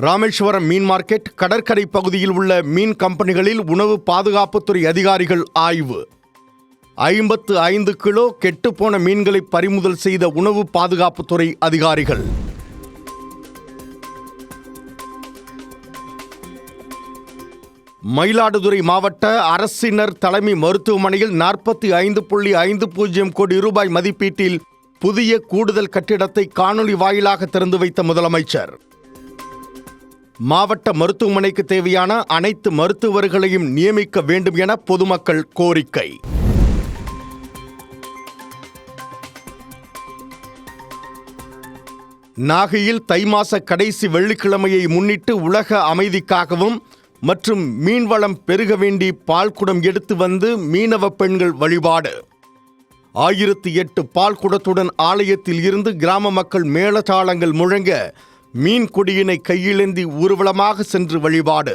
ராமேஸ்வரம் மீன் market கடற்கரை பகுதியில் உள்ள மீன் கம்பெனிகளில் உணவு பாதுகாப்புத்துறை அதிகாரிகள் ஆய்வு. 55 கிலோ கெட்டுப்போன மீன்களை பறிமுதல் செய்த உணவு பாதுகாப்புத்துறை அதிகாரிகள். மயிலாடுதுறை மாவட்ட அரசினர் தலைமை மருத்துவமனையில் 45.50 கோடி ரூபாய் மதிப்பீட்டில் புதிய கூடுதல் கட்டிடத்தை காணொலி வாயிலாக திறந்து வைத்த முதலமைச்சர். மாவட்ட மருத்துவமனைக்கு தேவையான அனைத்து மருத்துவர்களையும் நியமிக்க வேண்டும் என பொதுமக்கள் கோரிக்கை. நாகையில் தை மாச கடைசி வெள்ளிக்கிழமையை முன்னிட்டு உலக அமைதிக்காகவும் மற்றும் மீன்வளம் பெருக வேண்டி பால்குடம் எடுத்து வந்து மீனவ பெண்கள் வழிபாடு. 1008 பால்குடத்துடன் ஆலயத்தில் இருந்து கிராம மக்கள் மேளதாளங்கள் முழங்க மீன் கொடியினை கையிலேந்தி ஊர்வலமாக சென்று வழிபாடு.